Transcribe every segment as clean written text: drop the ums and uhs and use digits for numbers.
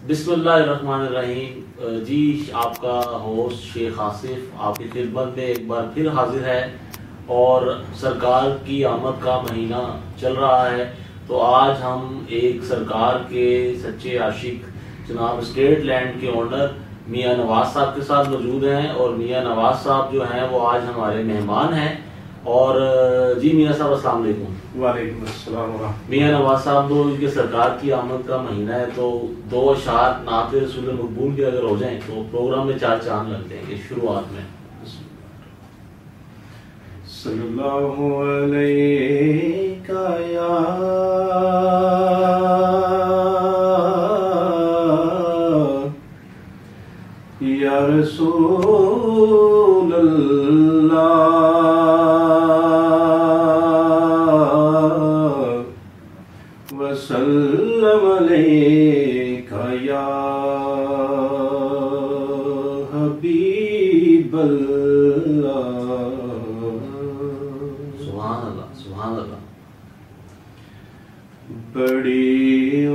بسم اللہ الرحمن الرحیم. جی آپ کا ہوسٹ شیخ آصف آپ کی خدمت میں ایک بار پھر حاضر ہے اور سرکار کی آمد کا مہینہ چل رہا ہے. تو آج ہم ایک سرکار کے سچے عاشق جناب اسٹیٹ لینڈ کے اونر میاں نواز صاحب کے ساتھ موجود ہیں، اور میاں نواز صاحب جو ہیں وہ آج ہمارے مہمان ہیں. اور جی میاں صاحب السلام علیکم. وعلیکم السلام ورحمۃ. میاں نواز صاحب تو ان کے سرکار کی آمد کا مہینہ ہے، تو دو اشعار نعت رسول مقبول کے اگر ہو جائیں تو پروگرام میں چار چاند لگ جائیں گے. شروعات میں صلی اللہ علیہ یا رسول اللہ وسلم علیکہ یا حبیب اللہ. سبحان اللہ سبحان اللہ. بڑی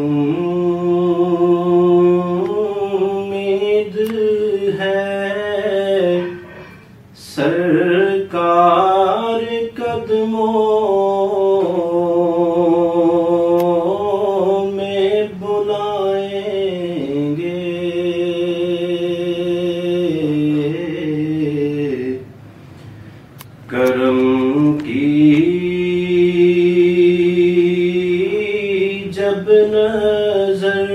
امید ہے سرکار قدموں میں بلائیں گے. کرم کی جب نظر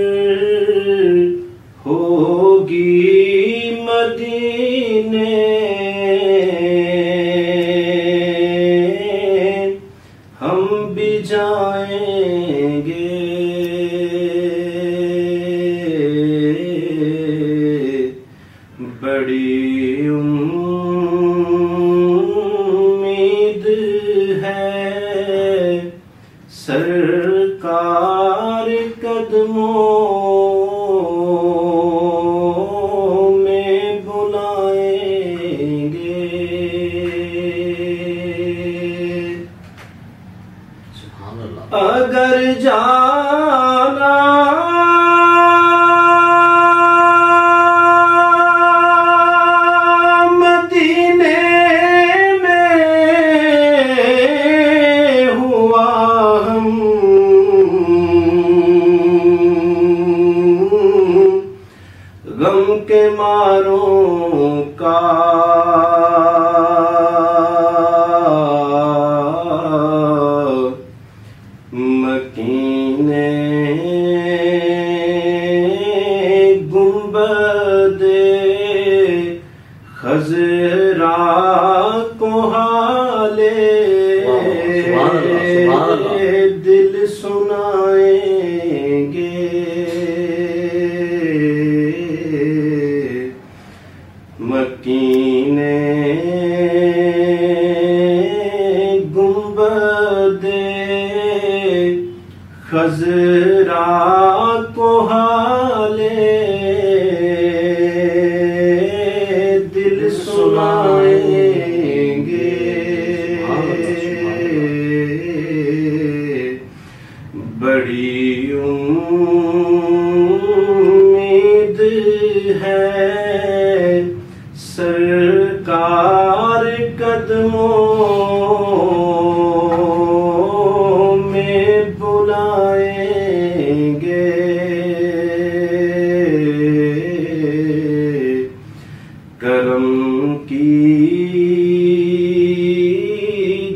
ہوگی مدینے ہم بھی جائیں گے. بڑی امید ہے سرکار قدموں میں بلائیں گے. سبحان اللہ. اگر جانا مدینے میں ہوا ہم غم کے ماروں کا مکین گنبد خضرا کو حالے دل سنائیں گے. مکین گنبد خضرا کو حالے دل سنائیں گے. بڑی امید ہے سرکار قدموں میں بلائیں گے. کرم کی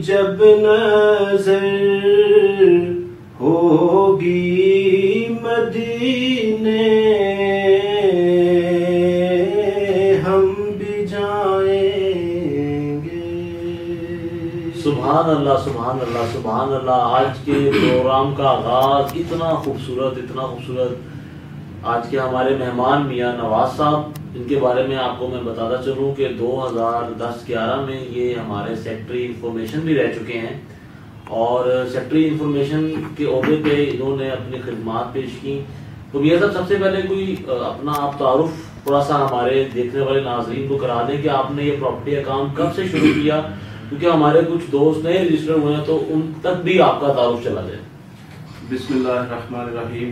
جب نظر ہوگی مدینے ہم بھی جائیں گے. سبحان اللہ سبحان اللہ سبحان اللہ. آج کے پروگرام کا آغاز اتنا خوبصورت اتنا خوبصورت. آج کے ہمارے مہمان میاں نواز صاحب، ان کے بارے میں آپ کو میں بتاتا چلوں کہ 2010-11 میں یہ ہمارے سیکٹری انفارمیشن بھی رہ چکے ہیں، اور سیکٹری انفارمیشن کے عہدے پہ انہوں نے اپنی خدمات پیش کی. تو میاں صاحب سب سے پہلے کوئی اپنا آپ تعارف تھوڑا سا ہمارے دیکھنے والے ناظرین کو کرا دیں کہ آپ نے یہ پراپرٹی کا کام کب سے شروع کیا، کیونکہ ہمارے کچھ دوست نئے رجسٹر ہوئے ہیں تو ان تک بھی آپ کا تعارف چلا جائے. بسم اللہ الرحمن الرحیم.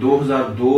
2002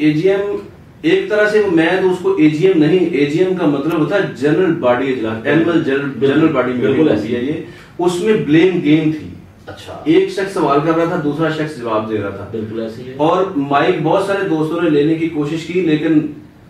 AGM ایک طرح سے میں تو اس کو اے جی ایم نہیں، اے جی ایم کا مطلب ہوتا ہے جنرل باڈی اجلاس، اینول جنرل باڈی بالکل ایسی ہے یہ، اس میں بلیم گیم تھی. اچھا، ایک شخص سوال کر رہا تھا، دوسرا شخص جواب دے رہا تھا. بالکل ایسی ہے. اور مائک بہت سارے دوستوں نے لینے کی کوشش کی، لیکن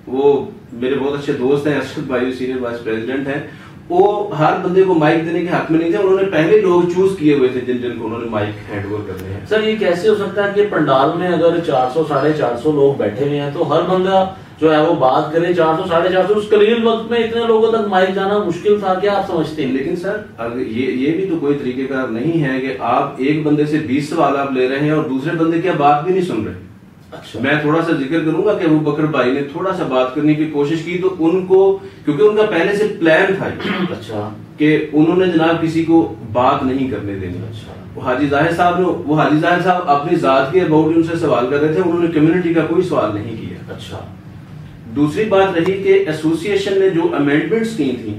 وہ میرے بہت اچھے دوست ہیں، ارشد بھائی سینئر وائس پریزیڈنٹ ہیں، وہ ہر بندے کو مائک دینے کے حق میں نہیں تھے. انہوں نے پہلے لوگ چوز کیے ہوئے تھے جن کو انہوں نے مائک ہینڈ اوور کرنے ہیں. سر یہ کیسے ہو سکتا ہے کہ پنڈال میں اگر 400 450 لوگ بیٹھے ہوئے ہیں تو ہر بندہ جو ہے وہ بات کرے 400 450 اس قلیل وقت میں اتنے لوگوں تک مائک جانا مشکل تھا کیا آپ سمجھتے ہیں؟ لیکن سر یہ بھی تو کوئی طریقہ کار نہیں ہے کہ آپ ایک بندے سے 20 سوال آپ لے رہے ہیں اور دوسرے بندے کی بات بھی نہیں سن رہے. اچھا، میں تھوڑا سا ذکر کروں گا کہ ابو بکر بھائی نے تھوڑا سا بات کرنے کی کوشش کی تو ان کو، کیونکہ ان کا پہلے سے پلان تھا اچھا کہ انہوں نے جناب کسی کو بات نہیں کرنے دینی. وہ حاجی ظاہر صاحب اپنی ذات کے اباؤٹ ان سے سوال کر رہے تھے، انہوں نے کمیونٹی کا کوئی سوال نہیں کیا. اچھا، دوسری بات رہی کہ ایسوسی ایشن نے جو امینڈمنٹس کی تھیں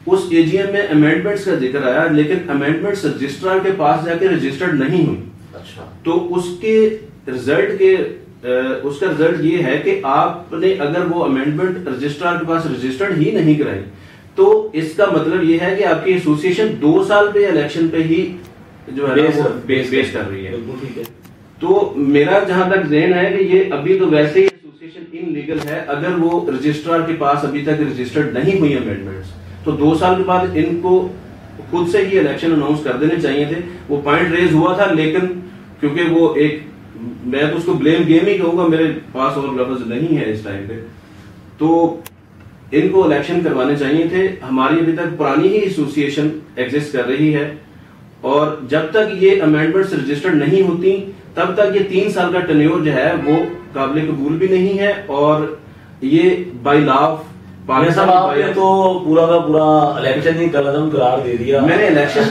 اس اے جی ایم میں امینڈمنٹس کا ذکر آیا، لیکن امینڈمنٹس رجسٹرار کے پاس جا کے رجسٹرڈ نہیں ہوئی. اچھا، تو اس کا رزلٹ یہ ہے کہ آپ نے اگر وہ امینڈمنٹ رجسٹرار کے پاس رجسٹرڈ ہی نہیں کرائی تو اس کا مطلب یہ ہے کہ آپ کی ایسوسی ایشن 2 سال پہ الیکشن پہ ہی جو ہے بیس کر رہی ہے. تو میرا جہاں تک ذہن ہے کہ یہ ابھی تو ویسے ہی ایسوسیشن ان لیگل ہے اگر وہ رجسٹرار کے پاس ابھی تک رجسٹرڈ نہیں ہوئی امینڈمنٹس، تو 2 سال کے بعد ان کو خود سے ہی الیکشن اناؤنس کر دینے چاہیے تھے. وہ پوائنٹ ریز ہوا تھا، لیکن کیونکہ وہ ایک، میں تو اس کو بلیم گیم ہی کہوں گا، میرے پاس اور لفظ نہیں ہے اس ٹائم پہ، تو ان کو الیکشن کروانے چاہیے تھے. ہماری ابھی تک پرانی ہی ایسوسی ایشن ایگزسٹ کر رہی ہے اور جب تک یہ امینڈمنٹس رجسٹرڈ نہیں ہوتی تب تک یہ 3 سال کا ٹینیور جو ہے وہ قابل قبول بھی نہیں ہے اور یہ بائی لا آف صاحب آپ نے تو پورا کا پورا الیکشن ہی کالعدم قرار دے دیا. میں نے الیکشن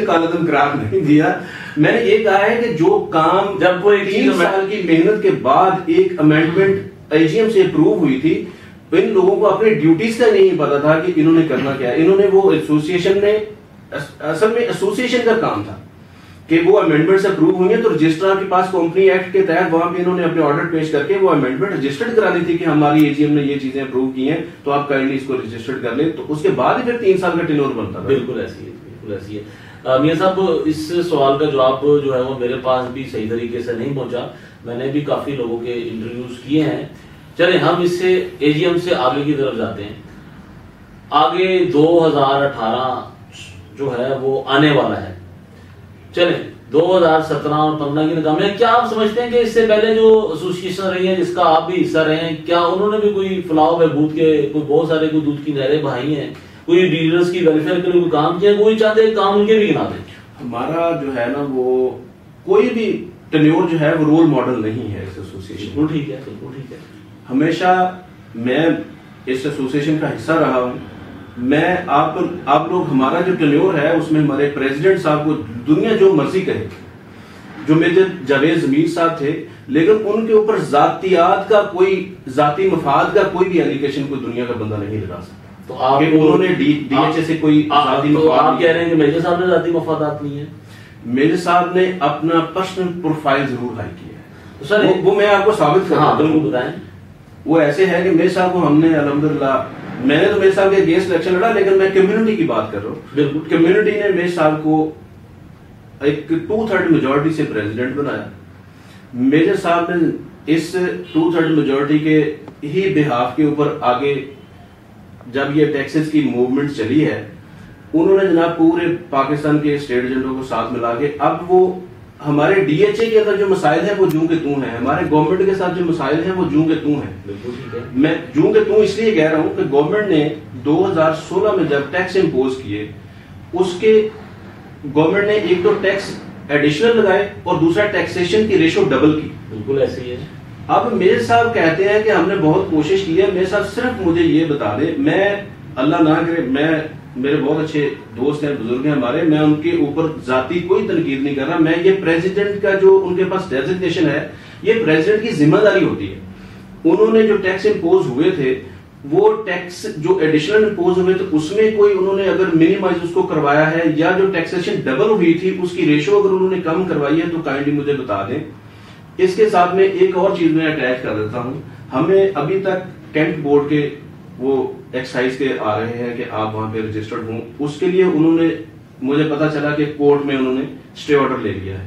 کالعدم قرار نہیں دیا. میں نے یہ کہا ہے کہ جو کام جب وہ 3 سال کی محنت کے بعد ایک امینڈمنٹ اے جی ایم سے اپروو ہوئی تھی، ان لوگوں کو اپنی ڈیوٹیز کا نہیں پتا تھا کہ انہوں نے کرنا کیا. انہوں نے وہ ایسوسی ایشن نے، اصل میں ایسوسی ایشن کا کام تھا کہ وہ امینڈمنٹس اپروو ہوئی ہیں تو رجسٹرار کے پاس کمپنی ایکٹ کے تحت وہاں پہ انہوں نے اپنے آرڈر پیش کر کے وہ امینڈمنٹ رجسٹرڈ کرانی تھی کہ ہماری اے جی ایم نے یہ چیزیں اپروو کی ہیں تو آپ کائنڈلی اس کو رجسٹرڈ کر لیں. تو اس کے بعد ہی پھر 3 سال کا ٹینور بنتا تھا. بالکل ایسی ہے، بالکل ایسی ہے. میاں صاحب اس سوال کا جواب جو ہے وہ میرے پاس بھی صحیح طریقے سے نہیں پہنچا. میں نے بھی کافی لوگوں کے انٹرویوز کیے ہیں. چلیں ہم اس سے اے جی ایم سے آگے کی طرف جاتے ہیں. آگے 2018 جو ہے وہ آنے والا ہے. چلیں 2017 اور 15 کی ناکامیاں، کیا آپ سمجھتے ہیں کہ اس سے پہلے جو ایسوسی ایشن رہی ہے جس کا آپ بھی حصہ رہے ہیں، کیا انہوں نے بھی کوئی فلاح و بہبود کے کوئی بہت سارے کوئی دودھ کی نہریں بہائی ہیں، کوئی ڈیلرز کی ویلفیئر کے لیے کوئی کام کیا، کوئی چاہتے ہیں کام ان کے بھی گنا دیں؟ ہمارا جو ہے نا وہ کوئی بھی ٹینیور جو ہے وہ رول ماڈل نہیں ہے اس ایسوسی ایشن. بالکل ٹھیک ہے، بالکل ٹھیک ہے. ہمیشہ میں اس ایسوسی ایشن کا حصہ رہا ہوں. میں آپ لوگ ہمارا جو ٹینیور ہے اس میں ہمارے پریزیڈنٹ صاحب کو دنیا جو مرضی کہے، جو میجر جاوید ضمیر صاحب تھے، لیکن ان کے اوپر ذاتیات کا کوئی، ذاتی مفاد کا کوئی بھی ایلیگیشن کوئی دنیا کا بندہ نہیں لگا سکتا. تو آپ انہوں نے ڈی ایچ اے سے کوئی ذاتی مفاد، آپ کہہ رہے ہیں کہ میجر صاحب نے ذاتی مفادات نہیں ہیں؟ میجر صاحب نے اپنا پرسنل پروفائل ضرور ہائی کیا ہے. تو سر وہ میں آپ کو ثابت کرتا ہوں. بالکل بتائیں. وہ ایسے ہے کہ میرے صاحب کو ہم نے الحمدللہ، میں نے تو میرے صاحب کے اگینسٹ الیکشن لڑا، لیکن میں کمیونٹی کی بات کر رہا ہوں. بالکل کمیونٹی نے میرے صاحب کو ایک 2/3 میجورٹی سے پریزیڈنٹ بنایا. میجر صاحب نے اس 2/3 میجورٹی کے ہی بہاف کے اوپر آگے جب یہ ٹیکسز کی موومنٹ چلی ہے، انہوں نے جناب پورے پاکستان کے اسٹیٹ ایجنٹوں کو ساتھ ملا کے اب وہ ہمارے ڈی ایچ اے کے اندر جو مسائل ہیں وہ جوں کے توں ہیں، ہمارے گورنمنٹ کے ساتھ جو مسائل ہیں وہ جوں کے توں ہیں. میں جوں کے توں اس لیے کہہ رہا ہوں کہ گورنمنٹ نے 2016 میں جب ٹیکس امپوز کیے، اس کے گورنمنٹ نے ایک تو ٹیکس ایڈیشنل لگائے اور دوسرا ٹیکسیشن کی ریشو ڈبل کی. بالکل ایسے ہی ہے. اب میرے صاحب کہتے ہیں کہ ہم نے بہت کوشش کی ہے. میرے صاحب صرف مجھے یہ بتا دیں، میں اللہ نہ کرے، میرے بہت اچھے دوست ہیں، بزرگ ہیں ہمارے، میں ان کے اوپر ذاتی کوئی تنقید نہیں کر رہا. میں یہ پریزیڈنٹ کا جو ان کے پاس ڈیزگنیشن ہے، یہ پریزیڈنٹ کی ذمہ داری ہوتی ہے. انہوں نے جو ٹیکس امپوز ہوئے تھے، وہ ٹیکس جو ایڈیشنل امپوز ہوئے تھے اس میں کوئی انہوں نے اگر منیمائز اس کو کروایا ہے، یا جو ٹیکسیشن ڈبل ہوئی تھی اس کی ریشو اگر انہوں نے کم کروائی ہے تو کائنڈلی مجھے بتا دیں. اس کے ساتھ میں ایک اور چیز میں اٹیچ کر دیتا ہوں. ہمیں ابھی تک کینٹ بورڈ کے وہ ایکسائز کے آ رہے ہیں کہ آپ وہاں پہ رجسٹرڈ ہوں. اس کے لیے انہوں نے مجھے پتا چلا کہ کورٹ میں انہوں نے اسٹے آرڈر لے لیا ہے.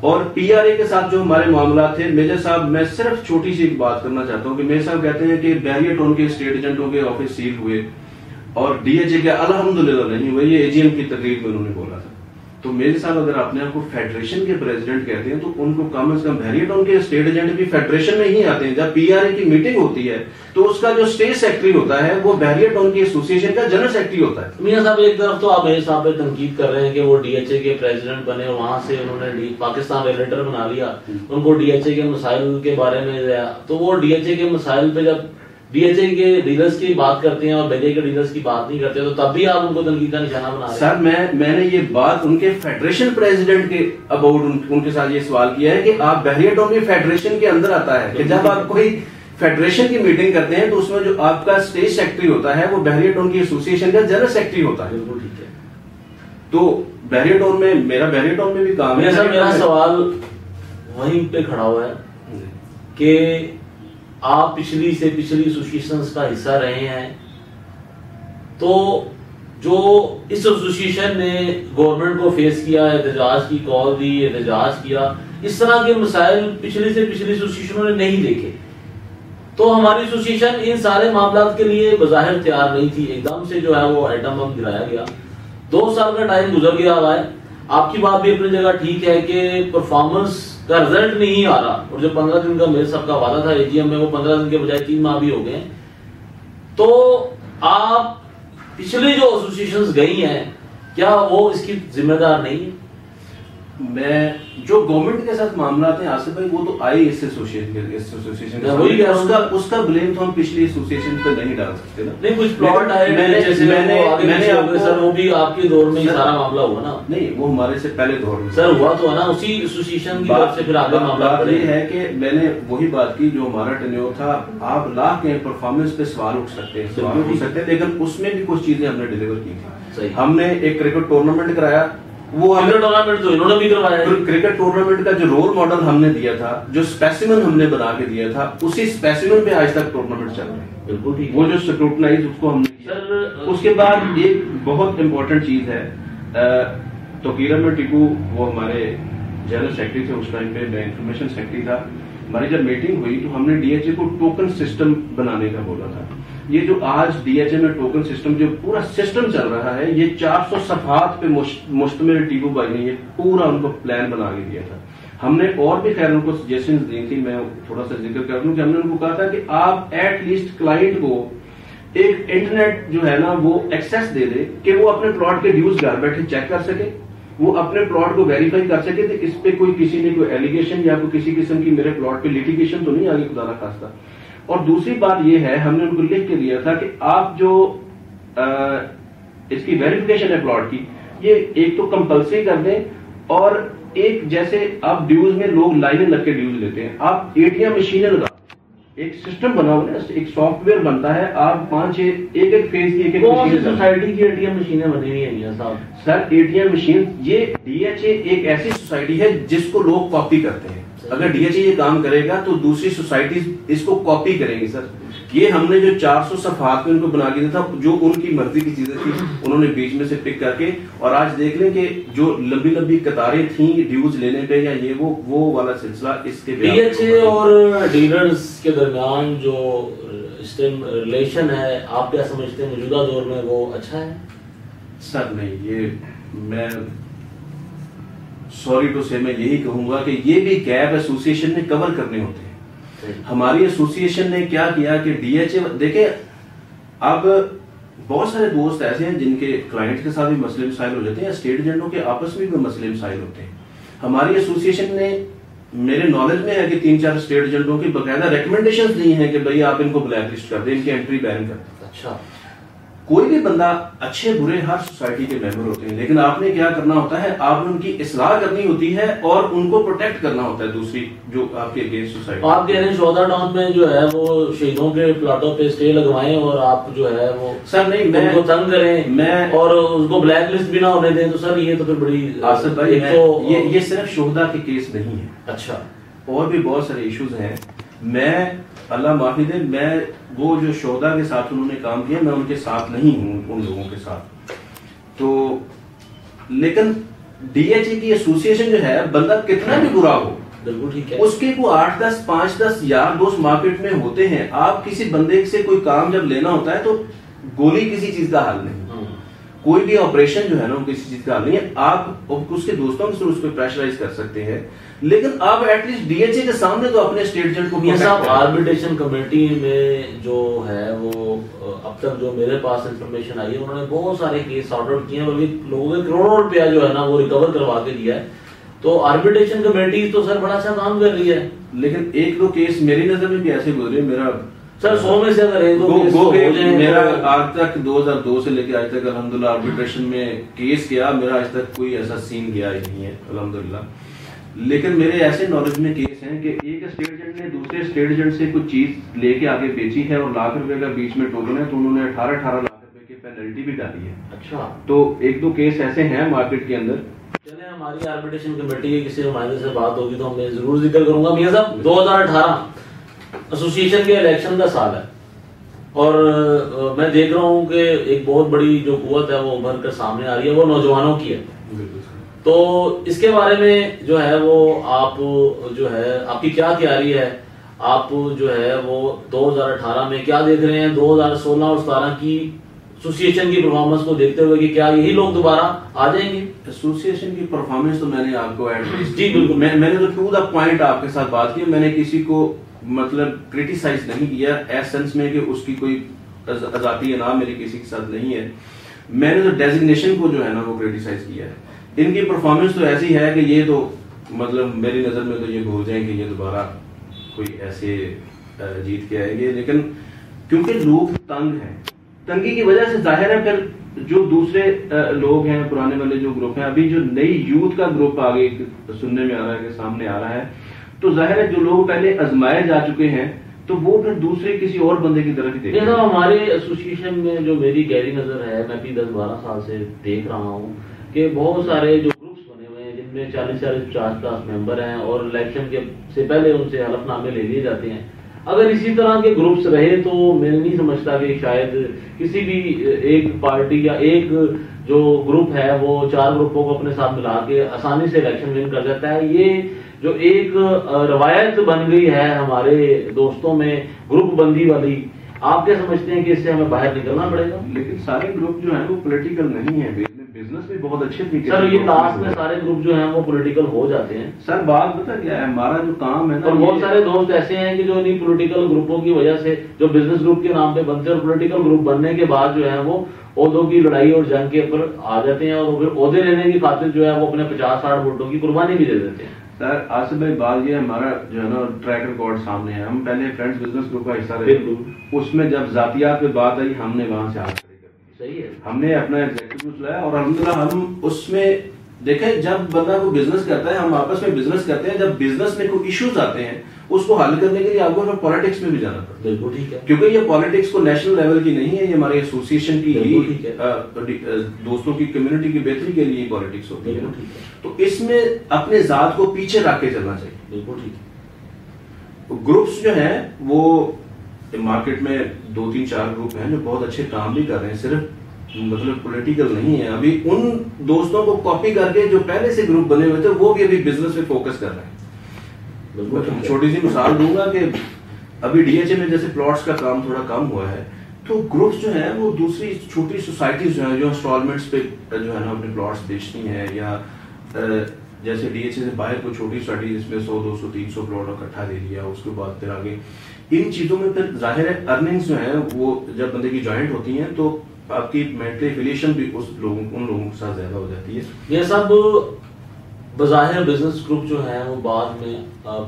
اور پی آر اے کے ساتھ جو ہمارے معاملات تھے، میجر صاحب میں صرف چھوٹی سی ایک بات کرنا چاہتا ہوں کہ میجر صاحب کہتے ہیں کہ بیریٹ ان کے اسٹیٹ ایجنٹوں کے آفس سیل ہوئے اور ڈی ایچ اے کے الحمدللہ نہیں ہوئے. یہ اے جی ایم کی تقریر میں انہوں نے بولا تھا. تو میجر صاحب اگر اپنے آپ کو فیڈریشن کے پریزیڈنٹ کہتے ہیں تو ان کو کم از کم بیریٹ ان کے اسٹیٹ ایجنٹ بھی فیڈریشن میں ہی آتے ہیں. جب پی آر اے کی میٹنگ ہوتی ہے تو اس کا جو اسٹیٹ سیکرٹری ہوتا ہے وہ بیریٹ ان کی ایسوسیشن کا جنرل سیکرٹری ہوتا ہے. میاں صاحب ایک طرف تو آپ میرے صاحب پہ تنقید کر رہے ہیں کہ وہ ڈی ایچ اے کے پریزیڈنٹ بنے اور وہاں سے انہوں نے پاکستان ریلیٹر بنا لیا، ان کو ڈی ایچ اے کے مسائل کے بارے میں دیا. تو وہ ڈی ایچ اے کے مسائل پہ جب ڈی ایچ اے کے ڈیلرز کی بات کرتے ہیں اور بیجے کے ڈیلرز کی بات نہیں کرتے تو تب بھی آپ ان کو تنقید کا نشانہ بنا رہے ہیں. سر میں نے یہ بات ان کے فیڈریشن پریزیڈنٹ کے اباؤٹ ان کے ساتھ یہ سوال کیا ہے کہ آپ بیریٹ ان کی فیڈریشن کے اندر آتا ہے کہ جب آپ کوئی فیڈریشن کی میٹنگ کرتے ہیں تو اس میں جو آپ کا اسٹیٹ سیکرٹری ہوتا ہے وہ بیریٹ ان کی ایسوسیشن کا جنرل سیکرٹری ہوتا ہے. بالکل ٹھیک ہے. تو بیریٹ ان میں میرا بیریٹ ان میں بھی کام ہے. میرا سوال وہیں پہ کھڑا ہوا ہے کہ آپ پچھلی ایسوسیشنز کا حصہ رہے ہیں، تو جو اس ایسوسیشن نے گورنمنٹ کو فیس کیا، احتجاج کی کال دی، احتجاج کیا، اس طرح کے مسائل پچھلی ایسوسیشنوں نے نہیں دیکھے. تو ہماری ایسوسیشن ان سارے معاملات کے لیے بظاہر تیار نہیں تھی. ایک دم سے جو ہے وہ ایٹم بم گرایا گیا. 2 سال کا ٹائم گزر گیا ہوا ہے. آپ کی بات بھی اپنی جگہ ٹھیک ہے کہ پرفارمنس کا رزلٹ نہیں آ رہا، اور جو 15 دن کا میرے صاحب کا وعدہ تھا اے جی ایم میں وہ 15 دن کے بجائے 3 ماہ بھی ہو گئے. تو آپ پچھلی جو ایسوسیشنز گئی ہیں کیا وہ اس کی ذمہ دار نہیں ہے؟ میں جو گورنمنٹ کے ساتھ معاملات ہیں آصف بھائی وہ تو آئی اس ایسوسیشن اس کا بلیم تو ہم پچھلی ایسوسیشن پہ نہیں ڈال سکتے نا. نہیں کچھ پلاٹ آئے میں نے سر وہ بھی آپ کے دور میں ہی سارا معاملہ ہوا نا. نہیں وہ ہمارے سے پہلے دور میں سر ہوا تو ہے نا، اسی ایسوسیشن کی طرف سے پھر آگے معاملہ پڑے. یہ ہے کہ میں نے وہی بات کی جو ہمارا ٹینیور تھا. آپ لاکھ کے پرفارمنس پہ سوال اٹھ سکتے ہیں لیکن اس میں بھی کچھ چیزیں ہم نے ڈیلیور کی تھی. ہم نے ایک کرکٹ ٹورنامنٹ کرایا، وہ ٹورنامنٹ تو انہوں نے بھی کروایا. کرکٹ ٹورنامنٹ کا جو رول ماڈل ہم نے دیا تھا، جو اسپیسیمن ہم نے بنا کے دیا تھا، اسی اسپیسیمن پہ آج تک ٹورنامنٹ چل رہے ہیں. بالکل ٹھیک. وہ جو اسکروٹنائز اس کو ہم نے. اس کے بعد ایک بہت امپورٹنٹ چیز ہے، توقیر احمد ٹیپو وہ ہمارے جنرل سیکرٹری تھے اس ٹائم پہ، میں انفارمیشن سیکرٹری تھا. ہماری جب میٹنگ ہوئی تو ہم نے ڈی ایچ اے کو ٹوکن سسٹم بنانے کا بولا تھا. یہ جو آج ڈی ایچ اے میں ٹوکن سسٹم جو پورا سسٹم چل رہا ہے، یہ 400 صفحات پہ مشتمل ٹیپو بھائی نے یہ پورا ان کو پلان بنا کے دیا تھا. ہم نے اور بھی خیر ان کو سجیشنز دی تھی، میں تھوڑا سا ذکر کر دوں کہ ہم نے ان کو کہا تھا کہ آپ ایٹ لیسٹ کلائنٹ کو ایک انٹرنیٹ جو ہے نا وہ ایکسیس دے دے کہ وہ اپنے پلاٹ کے ڈیوز گھر بیٹھے چیک کر سکے، وہ اپنے پلاٹ کو ویریفائی کر سکے کہ اس پہ کوئی کسی نے کوئی ایلیگیشن یا کوئی کسی قسم کی میرے پلاٹ پہ لیٹیگیشن تو نہیں آگے خدا نخواستہ. اور دوسری بات یہ ہے ہم نے ان کو لکھ کے دیا تھا کہ آپ جو اس کی ویریفیکیشن ہے پلاٹ کی، یہ ایک تو کمپلسری کر دیں، اور ایک جیسے آپ ڈیوز میں لوگ لائنیں لگ کے ڈیوز لیتے ہیں، آپ اے ٹی ایم مشینیں لگا، ایک سسٹم بنا ہوا ہے، ایک سافٹ ویئر بنتا ہے، آپ 5-6 ایک فیز کی ایک سوسائٹی کی اے ٹی ایم مشینیں بنی ہوئی ہیں صاحب. سر اے ٹی ایم مشین، یہ ڈی ایچ اے ایک ایسی سوسائٹی ہے جس کو لوگ کاپی کرتے ہیں. اگر ڈی ایچ اے یہ کام کرے گا تو دوسری سوسائٹیز اس کو کاپی کریں گی. سر یہ ہم نے جو 400 صفحات میں ان کو بنا کے دیا تھا، جو ان کی مرضی کی چیزیں تھی انہوں نے بیچ میں سے پک کر کے، اور آج دیکھ لیں کہ جو لمبی لمبی قطاریں تھیں ڈیوز لینے پہ یا یہ وہ والا سلسلہ اس کے ڈی ایچ اے اور ڈیلرز کے درمیان جو ریلیشن ہے آپ کیا سمجھتے ہیں موجودہ دور میں وہ اچھا ہے؟ سر نہیں، یہ میں سوری ٹو سے میں یہی کہوں گا کہ یہ بھی گیپ ایسوسیشن نے کور کرنے ہوتے ہیں. ہماری ایسوسیشن نے کیا کیا کہ ڈی ایچ اے دیکھیں، اب بہت سارے دوست ایسے ہیں جن کے کلائنٹ کے ساتھ بھی مسئلے مسائل ہو جاتے ہیں، اسٹیٹ ایجنٹوں کے آپس میں بھی مسئلے مسائل ہوتے ہیں. ہماری ایسوسیشن نے میرے نالج میں ہے کہ 3-4 اسٹیٹ ایجنٹوں کی باقاعدہ ریکمنڈیشنز دی ہیں کہ بھائی آپ ان کو بلیک لسٹ کر دیں، ان کی انٹری بین کر دیں. اچھا، کوئی بھی بندہ اچھے برے ہر سوسائٹی کے ممبر ہوتے ہیں، لیکن آپ نے کیا کرنا ہوتا ہے، آپ نے ان کی اصلاح کرنی ہوتی ہے اور ان کو پروٹیکٹ کرنا ہوتا ہے دوسری جو آپ کے اگینسٹ سوسائٹی. آپ کہہ رہے ہیں شہدا ٹاؤن میں جو ہے وہ شہیدوں کے پلاٹوں پہ اسٹے لگوائیں اور آپ جو ہے وہ سر نہیں میں کو تنگ کریں میں اور اس کو بلیک لسٹ بھی نہ ہونے دیں، تو سر یہ تو پھر بڑی آصف بھائی یہ صرف شہدا کے کیس نہیں ہے. اچھا، اور بھی بہت سارے ایشوز ہیں. میں اللہ معافی دے, میں وہ جو شہداء کے ساتھ انہوں نے کام کیا میں ان کے ساتھ نہیں ہوں, ان لوگوں کے ساتھ. تو لیکن ڈی ایچ اے کی ایسوسیشن جو ہے, بندہ کتنا بھی برا ہو, بالکل ٹھیک ہے, اس کے کو 8-10 5-10 یار دوست مارکیٹ میں ہوتے ہیں. آپ کسی بندے سے کوئی کام جب لینا ہوتا ہے تو گولی کسی چیز کا حل نہیں, کوئی بھی آپریشن جو ہے نا وہ کسی چیز کا حل نہیں ہے. آپ اس کے دوستوں سے اس کو پریشرائز کر سکتے ہیں, لیکن آپ at least D H A کے سامنے تو اپنے اسٹیٹ ایجنٹ کو یہ صاحب آربیٹریشن کمیٹی میں جو ہے وہ اب تک جو میرے پاس انفارمیشن آئی ہے انہوں نے بہت سارے کیس سارٹ آؤٹ کیے ہیں, بلکہ لوگوں کے کروڑوں روپیہ جو ہے نا وہ ریکور کروا کے دیا ہے. تو آربیٹریشن کمیٹی تو سر بڑا اچھا کام کر رہی ہے, لیکن 1-2 کیس میری نظر میں بھی ایسے گزرے. میرا سر 100 میں سے اگر 1-2 کیس میرا آج تک 2002 سے لے کے آج تک الحمدللہ آربیٹریشن میں کیس کیا, میرا آج تک کوئی ایسا سین گیا ہی نہیں ہے الحمدللہ. لیکن میرے ایسے نالج میں کیس ہیں کہ ایک اسٹیٹ ایجنٹ نے دوسرے اسٹیٹ ایجنٹ سے کچھ چیز لے کے آگے بیچی ہے اور لاکھ روپے کا بیچ میں ٹوکن ہے, تو انہوں نے 18 لاکھ روپے کی پینلٹی بھی ڈالی ہے. اچھا, تو 1-2 کیس ایسے ہیں مارکیٹ کے اندر. چلیں ہماری آربیٹریشن کمیٹی کے کسی نمائندے سے بات ہوگی تو میں ضرور ذکر کروں گا. میاں صاحب 2018 ایسوسیشن کے الیکشن کا سال ہے, اور میں دیکھ رہا ہوں کہ ایک بہت بڑی جو قوت ہے وہ ابھر کر سامنے آ رہی ہے, وہ نوجوانوں کی ہے. تو اس کے بارے میں جو ہے وہ آپ جو ہے آپ کی کیا تیاری ہے, آپ جو ہے وہ 2018 میں کیا دیکھ رہے ہیں, 2016 اور 2017 کی ایسوسیشن کی پرفارمنس کو دیکھتے ہوئے کہ کیا یہی لوگ دوبارہ آ جائیں گے؟ ایسوسیشن کی پرفارمنس تو میں نے آپ کو جی بالکل, میں نے تو ٹو دا پوائنٹ آپ کے ساتھ بات کی. میں نے کسی کو مطلب کریٹیسائز نہیں کیا ایس سینس میں کہ اس کی کوئی ذاتی انعام میری کسی کے ساتھ نہیں ہے. میں نے تو ڈیزگنیشن کو جو ہے نا وہ کریٹیسائز کیا ہے. ان کی پرفارمنس تو ایسی ہے کہ یہ تو مطلب میری نظر میں تو یہ بھول جائیں کہ یہ دوبارہ کوئی ایسے جیت کے آئیں گے. لیکن کیونکہ لوگ تنگ ہیں, تنگی کی وجہ سے ظاہر ہے پھر جو دوسرے لوگ ہیں پرانے والے جو گروپ ہیں, ابھی جو نئی یوتھ کا گروپ آگے سننے میں آ رہا ہے کہ سامنے آ رہا ہے, تو ظاہر ہے جو لوگ پہلے آزمائے جا چکے ہیں تو وہ پھر دوسرے کسی اور بندے کی طرف ہی دیکھیں گے. ہمارے ایسوسیشن میں جو میری گہری نظر ہے, میں بھی 10-12 سال سے دیکھ رہا ہوں کہ بہت سارے جو گروپس بنے ہوئے ہیں جن میں 40-50 ممبر ہیں, اور الیکشن کے سے پہلے ان سے حلف نامے لے لیے جاتے ہیں. اگر اسی طرح کے گروپس رہے تو میں نہیں سمجھتا کہ شاید کسی بھی ایک پارٹی یا ایک جو گروپ ہے وہ 4 گروپوں کو اپنے ساتھ ملا کے آسانی سے الیکشن ون کر جاتا ہے. یہ جو ایک روایت بن گئی ہے ہمارے دوستوں میں گروپ بندی والی, آپ کیا سمجھتے ہیں کہ اس سے ہمیں باہر نکلنا پڑے گا؟ لیکن سارے گروپ جو ہیں وہ پولیٹیکل نہیں ہیں, بزنس بھی بہت اچھے طریقے سر یہ لاسٹ میں سارے گروپ جو ہیں وہ پولیٹیکل ہو جاتے ہیں. سر بات پتہ کیا ہے, ہمارا جو کام ہے نا, اور بہت سارے دوست ایسے ہیں کہ جو انہیں پولیٹیکل گروپوں کی وجہ سے جو بزنس گروپ کے نام پہ بنتے ہیں اور پولیٹیکل گروپ بننے کے بعد جو ہے وہ عہدوں کی لڑائی اور جنگ کے اوپر آ جاتے ہیں, اور پھر عہدے لینے کی خاطر جو ہے وہ اپنے 50-60 ووٹوں کی قربانی بھی دے دیتے ہیں. سر آصف بھائی بات یہ ہمارا جو ہے نا ٹریک ریکارڈ سامنے ہے. ہم پہلے فرینڈز بزنس گروپ کا حصہ رہے, اس میں جب ذاتیات پہ بات آئی ہم نے وہاں سے ہاتھ کھڑے کر دی. صحیح ہے, ہم نے اپنا ایگزیکٹو چلایا اور الحمدللہ ہم اس میں دیکھیں جب بندہ کو بزنس کرتا ہے, ہم آپس میں بزنس کرتے ہیں, جب بزنس میں کوئی ایشوز آتے ہیں اس کو حل کرنے کے لیے آپ کو پالیٹکس میں بھی جانا پڑتا ہے. بالکل ٹھیک ہے, کیونکہ یہ پالیٹکس کو نیشنل لیول کی نہیں ہے, یہ ہمارے ایسوسیشن کی ہی دوستوں کی کمیونٹی کی بہتری کے لیے پالیٹکس ہوتی ہے. تو اس میں اپنے ذات کو پیچھے رکھ کے چلنا چاہیے. بالکل ٹھیک ہے. گروپس جو ہیں وہ مارکیٹ میں 2-3-4 گروپ ہیں جو بہت اچھے کام بھی کر رہے ہیں, صرف مطلب پولیٹیکل نہیں ہے. ابھی ان دوستوں کو کاپی کر کے جو پہلے سے گروپ بنے ہوئے تھے وہ بھی ابھی بزنس میں فوکس کر رہے ہیں. چھوٹی سی مثال دوں گا کہ ابھی ڈی ایچ اے میں جیسے پلاٹس کا کام تھوڑا کم ہوا ہے, تو گروپس جو ہیں وہ دوسری چھوٹی سوسائٹیز جو ہیں جو انسٹالمنٹس پہ جو ہے نا اپنے پلاٹس بیچتی ہیں, یا جیسے ڈی ایچ اے سے باہر کوئی چھوٹی سوسائٹی جس میں 100-200-300 پلاٹ اکٹھا دے دیا, اس کے بعد پھر آگے ان چیزوں میں پھر ظاہر ہے ارننگس جو ہیں وہ جب بندے کی جوائنٹ ہوتی ہیں تو آپ کی مینٹلی افیلیشن بھی ان لوگوں کے ساتھ زیادہ ہو جاتی ہے. یہ سب بظاہر بزنس گروپ جو ہیں وہ بعد میں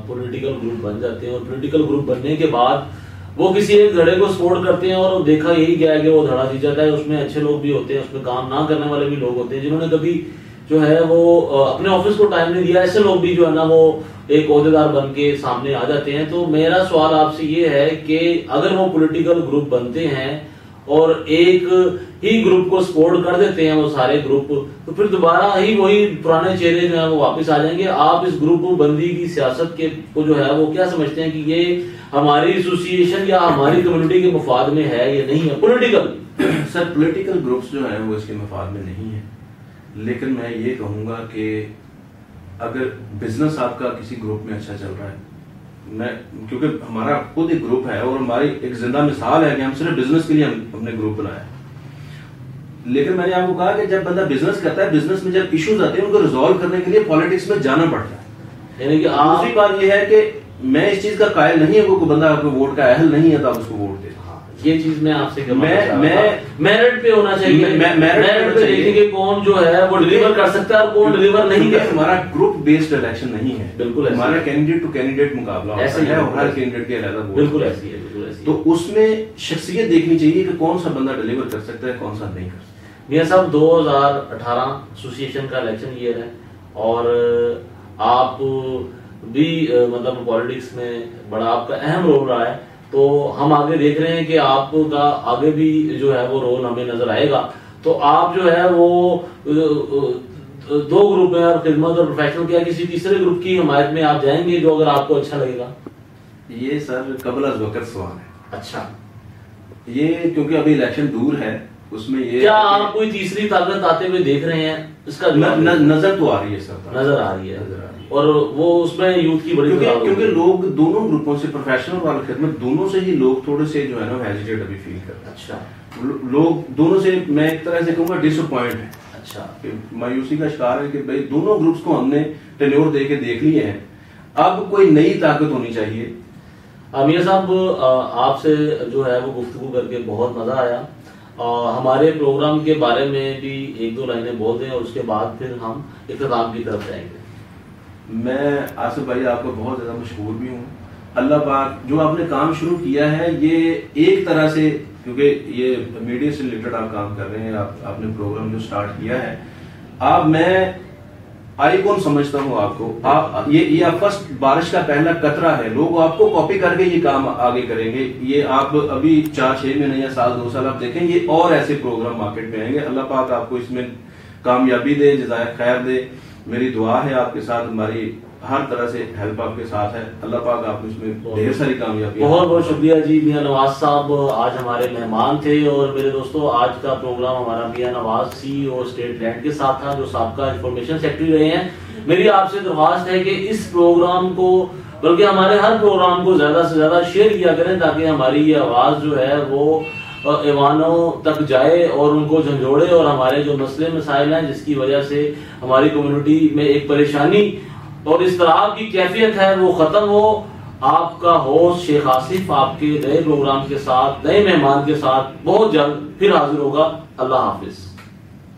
پولیٹیکل گروپ بن جاتے ہیں, اور پولیٹیکل گروپ بننے کے بعد وہ کسی ایک دھڑے کو سپورٹ کرتے ہیں, اور دیکھا یہی گیا ہے کہ وہ دھڑا سی جاتا ہے. اس میں اچھے لوگ بھی ہوتے ہیں, اس میں کام نہ کرنے والے بھی لوگ ہوتے ہیں جنہوں نے کبھی جو ہے وہ اپنے آفس کو ٹائم نہیں دیا. ایسے لوگ بھی جو ہے نا وہ ایک عہدیدار بن کے سامنے آ جاتے ہیں. تو میرا سوال آپ سے یہ ہے کہ اگر وہ پولیٹیکل گروپ بنتے ہیں اور ایک ہی گروپ کو سپورٹ کر دیتے ہیں وہ سارے گروپ، تو پھر دوبارہ ہی وہی پرانے چہرے جو ہیں وہ واپس آ جائیں گے. آپ اس گروپ بندی کی سیاست کے کو جو ہے وہ کیا سمجھتے ہیں کہ یہ ہماری ایسوسی ایشن یا ہماری کمیونٹی کے مفاد میں ہے یا نہیں ہے پولیٹیکل؟ سر پولیٹیکل گروپس جو ہیں وہ اس کے مفاد میں نہیں ہیں، لیکن میں یہ کہوں گا کہ اگر بزنس آپ کا کسی گروپ میں اچھا چل رہا ہے، میں کیونکہ ہمارا خود ایک گروپ ہے اور ہماری ایک زندہ مثال ہے کہ ہم صرف بزنس کے لیے ہم نے گروپ بنایا ہے، لیکن میں نے آپ کو کہا کہ جب بندہ بزنس کرتا ہے، بزنس میں جب ایشوز آتے ہیں ان کو ریزالو کرنے کے لیے پالیٹکس میں جانا پڑتا ہے. یعنی کہ دوسری بات یہ ہے کہ میں اس چیز کا قائل نہیں ہوں کوئی بندہ آپ کو ووٹ کا اہل نہیں ہے تو آپ اس کو ووٹ دیں. یہ چیز میں آپ سے میرٹ پہ ہونا چاہیے، میرٹ پہ دیکھیں کہ کون جو ہے وہ ڈیلیور کر سکتا ہے اور کون ڈیلیور نہیں کر سکتا. ہمارا گروپ بیسڈ الیکشن نہیں ہے، بالکل ہمارا کینڈیڈیٹ ٹو کینڈیڈیٹ مقابلہ ہوتا ہے اور ہر کینڈیڈیٹ کے علیحدہ ووٹ. بالکل ایسی ہے، بالکل ایسی ہے. تو اس میں شخصیت دیکھنی چاہیے کہ کون سا بندہ ڈیلیور کر سکتا ہے کون سا نہیں کر سکتا. میاں صاحب 2018 ایسوسی ایشن کا الیکشن ایئر ہے اور آپ بھی مطلب پالیٹکس میں بڑا آپ کا اہم رول رہا ہے، تو ہم آگے دیکھ رہے ہیں کہ آپ کا آگے بھی جو ہے وہ رول ہمیں نظر آئے گا. تو آپ جو ہے وہ 2 گروپ میں اور خدمت اور پروفیشنل کیا کسی تیسرے گروپ کی حمایت میں آپ جائیں گے جو اگر آپ کو اچھا لگے گا؟ یہ سر قبل از وقت سوال ہے. اچھا، یہ کیونکہ ابھی الیکشن دور ہے، اس میں یہ کیا آپ کوئی تیسری طاقت آتے ہوئے دیکھ رہے ہیں؟ اس کا نظر تو آ رہی ہے سر، نظر آ رہی ہے اور وہ اس میں یوتھ کی بڑی کیونکہ لوگ دونوں گروپوں سے پروفیشنل اور خدمت دونوں سے ہی لوگ تھوڑے سے جو ہے نا ہیزیٹیٹ ابھی فیل کرتے ہیں. اچھا، لوگ دونوں سے میں ایک طرح سے کہوں گا ڈس اپوائنٹ ہے. اچھا، مایوسی کا شکار ہے کہ بھائی دونوں گروپس کو ہم نے ٹینیور دے کے دیکھ لیے ہیں، اب کوئی نئی طاقت ہونی چاہیے. میاں صاحب آپ سے جو ہے وہ گفتگو کر کے بہت مزہ آیا. ہمارے پروگرام کے بارے میں بھی 1-2 لائنیں بول دیں اور اس کے بعد پھر ہم اختتام کی طرف جائیں گے. میں آصف بھائی آپ کو بہت زیادہ مشکور بھی ہوں. اللہ پاک جو آپ نے کام شروع کیا ہے یہ ایک طرح سے، کیونکہ یہ میڈیا سے ریلیٹڈ آپ کام کر رہے ہیں، آپ نے پروگرام جو سٹارٹ کیا ہے، میں آئیکن سمجھتا ہوں آپ کو. یہ فرسٹ بارش کا پہلا قطرہ ہے. لوگ آپ کو کاپی کر کے یہ کام آگے کریں گے. یہ آپ ابھی 4-6 مہینے یا 1-2 سال آپ دیکھیں، یہ اور ایسے پروگرام مارکیٹ میں آئیں گے. اللہ پاک آپ کو اس میں کامیابی دے، جزائے خیر دے. میری دعا ہے آپ کے ساتھ، ہماری ہر طرح سے ہیلپ آپ کے ساتھ ہے. اللہ پاک آپ کو اس میں ڈھیر ساری کامیابی. بہت بہت شکریہ جی. میاں نواز صاحب آج ہمارے مہمان تھے اور میرے دوستوں آج کا پروگرام ہمارا Mian Nawaz CEO state land کے ساتھ تھا جو سابقہ انفارمیشن سیکرٹری رہے ہیں. میری آپ سے درخواست ہے کہ اس پروگرام کو بلکہ ہمارے ہر پروگرام کو زیادہ سے زیادہ شیئر کیا کریں تاکہ ہماری یہ آواز جو ہے وہ ایوانوں تک جائے اور ان کو جھنجھوڑے اور ہمارے جو مسئلے مسائل ہیں جس کی وجہ سے ہماری کمیونٹی میں ایک پریشانی اور اس طرح کی کیفیت ہے وہ ختم ہو. آپ کا ہوسٹ شیخ آصف آپ کے نئے پروگرام کے ساتھ، نئے مہمان کے ساتھ بہت جلد پھر حاضر ہوگا. اللہ حافظ.